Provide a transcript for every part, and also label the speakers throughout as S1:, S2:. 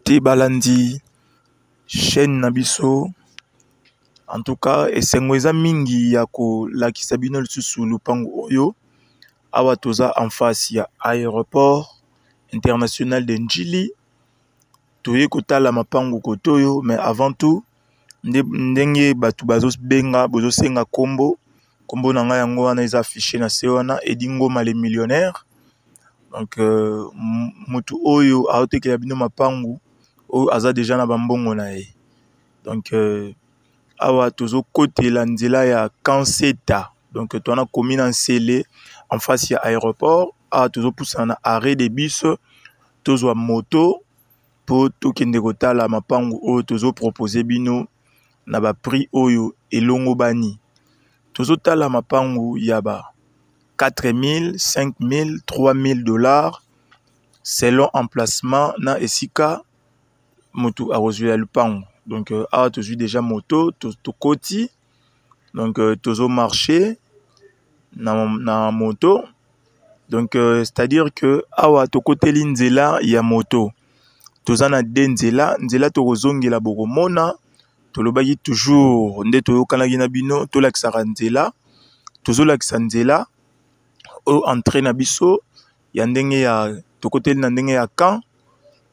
S1: te balandi chaîne Nabiso. En tout cas, esengo eza mingi ya ko lakisa bino lisusu lupango oyo. Awa toza en face ya aéroport international de Njili. Toye kotala mapango kotoyo, mais avant tout ndenge batu bazos benga bozo senga kombo nanga yango wana eza affiché na se wana Edingo Male millionnaire. Donc mutu oyo aotekela bino mapango oyo aza déjà na bambongo na ye. Donc awa tozo kotela nzela ya Kanseta. Donc toana commune en Sele en face ya aéroport. Awa tozo poussa na arrêt de bus tozo moto po tokende kotala mapango oyo tozo proposer bino na ba prix oyo elongo bani. Tozo tala mapango ya ba 4000, 5000, 3000 dollars selon emplacement na esika moto a reçu le lupango. Donc awa tozo déjà moto to koti. Donc tozo marché na moto. Donc c'est-à-dire que awa to koteli nzela ya moto. Toza na denzela nzela to kozongela boko mona. Tolobaki toujours nde toyokanaki na bino tolakisaka nzela tozolakisa nzela o entrée na biso ya ndenge ya tokoteli na ndenge ya camp.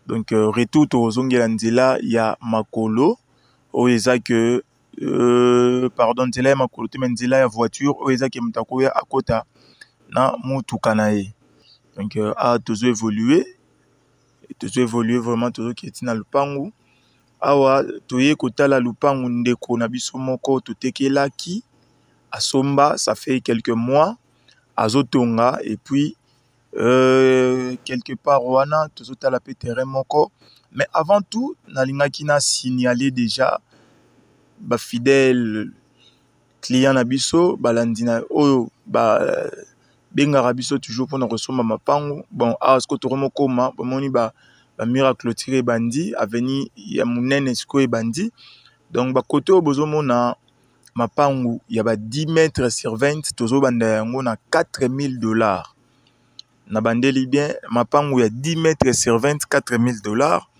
S1: Donc retour tozongela nzela ya makolo o eza que pardon nzela ya makolo te mais nzela ya voiture o eza que mutako ya akota na mutuka na ye. Donc a tozo évoluer vraiment tozo kiti na lupangu. Awa toye kotala lupangu ndeko na biso moko totekelaki asomba, ça fait quelques mois azotonga et puis quelque part wana tozotala pe terrain moko. Mais avant tout nalingaki na signaler déjà ba fidèle client na biso balandina oyo ba bengaka biso toujours pour na kosomba mapango. Bon awa sko toromo koma bomoni ba mur clôturé bandi aveni ya munene siko bandi. Donc ba koto bozomo na mapangu ya ba 10 mètres sur 20 tozo banda yango na 4000 dollars. Na bandeli bien mapangu ya 10 mètres sur 20 4000 dollars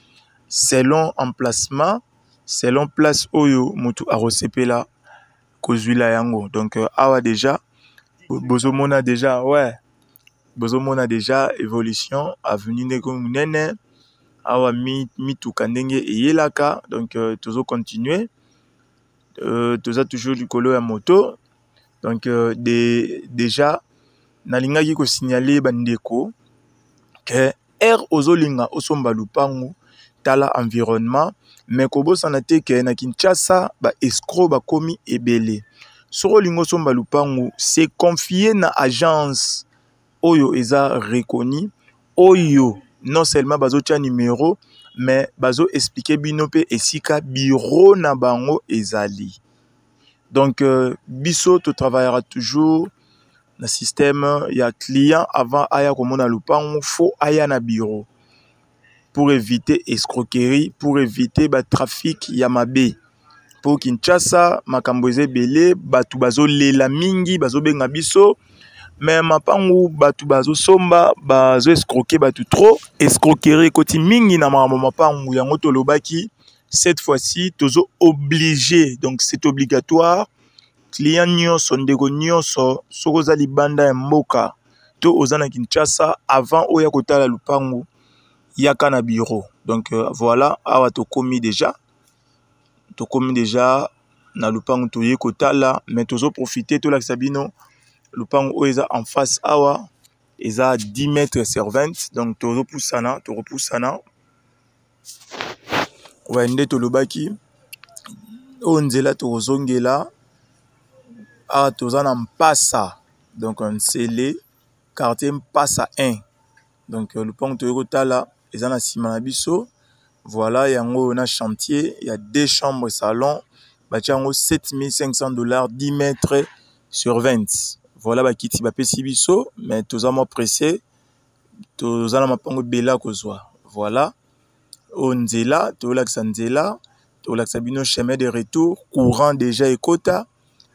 S1: selon emplacement, selon place oyo mutu a resepela kozwila yango. Donc awa déjà bozomona déjà bozomona déjà évolution avenue ndeko munene. Awa mituka ndenge eyelaka. Donc tozo continuer toza toujours du colo ya moto. Donc déjà nalingaki ko signaler bandeko que air ozolinga osomba lupangu tala environnement mais kobosana te ke na Kinshasa ba escroc ba komi ebele. Soko lingo somba lupangu c'est confié na agence oyo eza reconnu oyo non seulement bazo tia numéro mais bazo expliquer bino pe esika bureau na bango ezali. Donc biso to travaillera toujours na système ya client avant aya komona lupango faut aya na bureau pour éviter escroquerie, pour éviter ba trafic ya mabe. Pour Kinshasa makambo ezebele batu bazo lela mingi bazo benga biso. Mais mapangu batu bazo somba bazo escroquer batu trop escroquerie koti mingi na mapangu yango tolobaki cette fois-ci tozo obligé. Donc c'est obligatoire client nyonso ndeko nyonso soko za libanda ya mboka to ozana Kinshasa avant oya kotala lupangu yaka na bureau. Donc voilà awa to komi déjà na lupangu toye kotala mais tozo profiter to la sabino lupangu o eza en face awa eza 10 mètres sur 20. Donc to repoussana ouais nde to lobaki o nzela to zongela a tozana mpasa. Donc on Sele quartier mpasa 1. Donc lupangu to kotala eza na sima na biso. Voilà yango na chantier, il y a 2 chambres salon batiango 7500 dollars 10 mètres sur 20. Voilà ba kiti ba pesi biso mais tozama pressé tozana mapango bela kozwa. Voilà o nzela to laksa nzela to laksa bino chemin de retour courant déjà ekota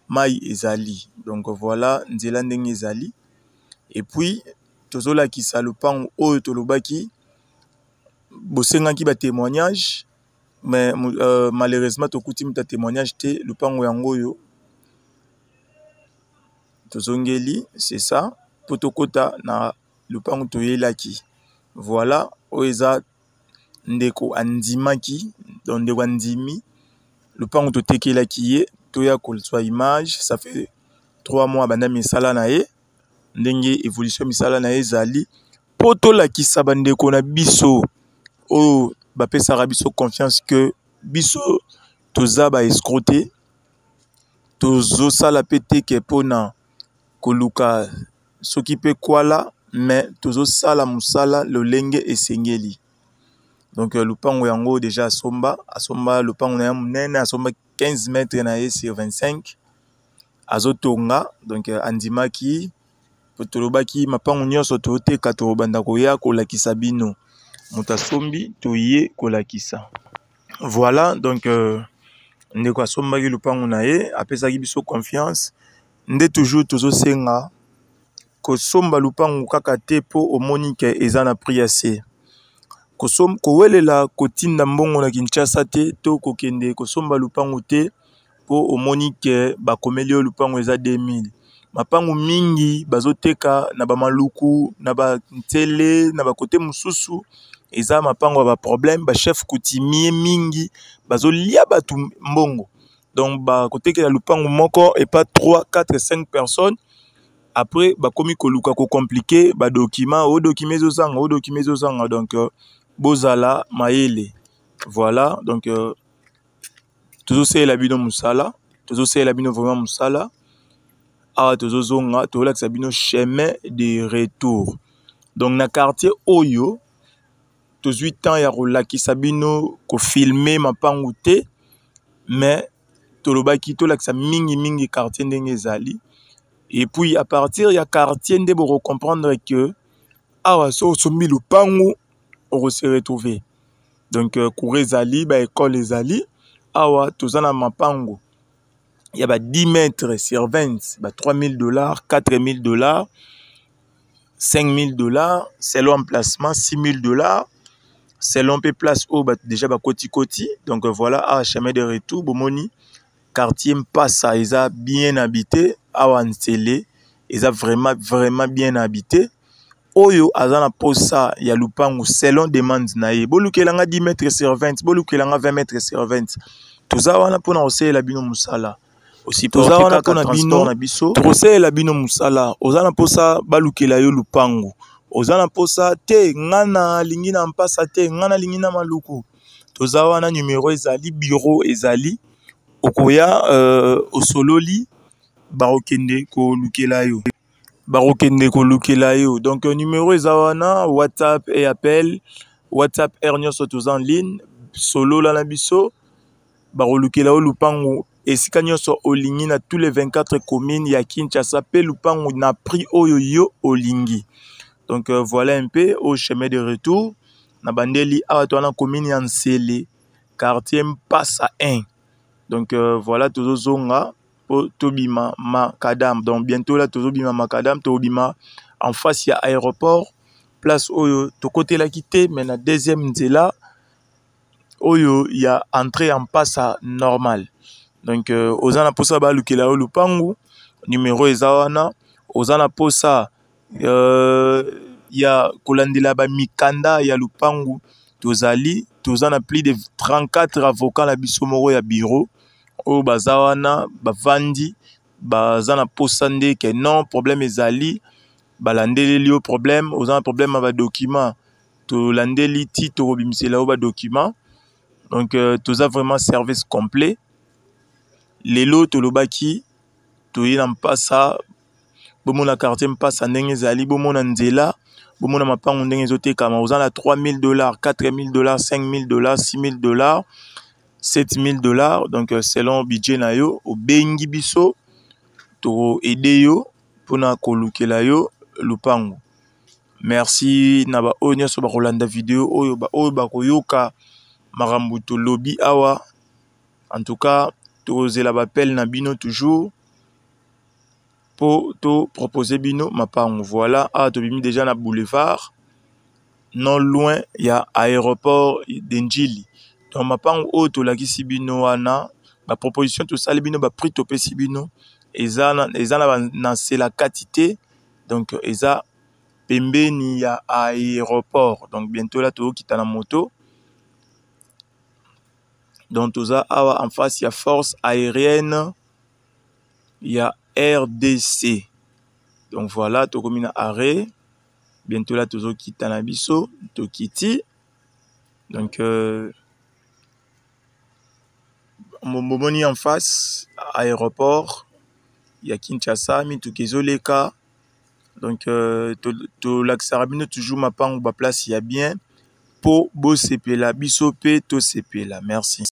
S1: mai ezali. Donc voilà nzela ndenge ezali et puis tozola ki salupango oyo tolobaki bosenga ki ba témoignage mais malheureusement tokuti muta témoignage te lupango yango yo tozongeli c'est ça potokota na lupango toyelaki voilà oeza ndeko andimaki donc ndeko andimi lupango totekelaki ye toya kolswa image ça fait 3 mois banda misala na ye ndenge évolution misala na ye ezali poto lakisa bandeko na biso o bapesaka biso confiance que biso toza ba escroquer tozosala pe teke mpona koluka soki pe kwala mais tozosala musala lolenge esengeli donc lupango yango déjà asomba lupango na ya munene asomba 15 mètres na ye sur 25 azotonga donc andimaki tolobaki mapango nyonso toteka tobanda koya kolakisa bino moto asombi toye kolakisa voilà donc ndeko asombaki lupango na ye apesaki biso confiance nde toujours tozosenga kosomba lupango kaka te po omoni ke eza na prix assez kowelela kotinda mbongo na Kinshasa te to kokende kosomba lupango te po omoni ke bakomeli yo lupango eza 2000 mapango mingi bazoteka na bamaluku na bantele na bakote mususu eza mapango ba problème ba chef coutumier mingi bazolia batu mbongo donc bakotekela lupango moko et pas 3 4 5 personnes après bakomi koluka ko compliqué ba document o document zanga donc bozala mayele voilà donc tozosala bino musala tozosala bino vraiment musala awa tozozonga tolakisa bino chemin de retour donc na quartier oyo tozwi temps ya kolakisa bino ko filmer mapangu te mais tolobaki tolakisa mingi quartier ndenge ezali et puis à partir ya quartier nde boko comprendre que awa so sombi lupangu on se retrouver donc cour ezali ba école ezali awa tozana mapango il y a 10 mètres sur 20 $3000 $4000 $5000 selon emplacement $6000 selon pe place au déjà koti donc voilà à chemin de retour bomoni quartier Mpasa eza bien habité awa Nsele eza vraiment bien habité oyo azana posa ya lupango selon demande na ye bolukelanga 10 mètres sur 20 bolukelanga 20 mètres sur 20 toza wana pona osela bino musala aussi toza wana pona bino na biso tosela bino musala ozana posa balukela yo lupango ozana posa te ngana lingi na Mpasa te ngana lingi na maluku toza wana numéro ezali bureau ezali okoya osololi barokende ko lukela yo donc numéro ezawana WhatsApp et appel WhatsApp nyonso toza en ligne solo la biso barolukela yo lupango esika nyonso olingi na tous les 24 communes ya Kinshasa pe lupango na prix oyo yo olingi donc voilà un peu au chemin de retour na bandeli awa to na commune ya Nsele quartier Mpasa 1 donc voilà tozozonga tobima Makadam donc bientôt là tozobima Makadam tobima en face ya aéroport place oyo to côté la quitté mais na deuxième nzela oyo ya entrée en Mpasa normal donc ozana posa ba lukela yo lupangu numéro ezawana ozana posa ya kolandela ba mikanda ya lupangu tozana plus de 34 avocats la biso moko ya bureau o bazawana bavandi bazana posa nde ke non problème ezali balandeli yo problème ozana problème ba document to landeli ti to bimisela ba document donc toza vraiment service complet lelo tolobaki toyina Mpasa bomona quartier Mpasa ndenge ezali bomona nzela bomona mapango ndenge ezotekama ozana $3000 $4000 $5000 $6000 $7000 donc selon budget na yo obengi biso to aider yo pona kolukela yo lupango merci na ba oyo nyonso bakolanda video oyo bakoyoka makambo to lobby awa en tout cas tozela bapel na bino toujours pour to proposer bino mapango voilà awa tobimi déjà na boulevard non loin ya aéroport d'Enjili. Donc mapango o to lakisi bino wana ba proposition to sali bino ba prix to pesi bino eza na c'est la quantité. Donc eza pembeni ya aéroport. Donc bientôt là to kita na moto. Donc toza awa en face ya force aérienne ya RDC. Donc voilà to komina arrêt. Bientôt là tozo kita na biso to kiti. Donc momoni en face aéroport ya Kinshasa mi to kezoleka. Donc to lakisaka bino toujours mapango ba place ya bien po bo sepela biso pe to sepela. Merci.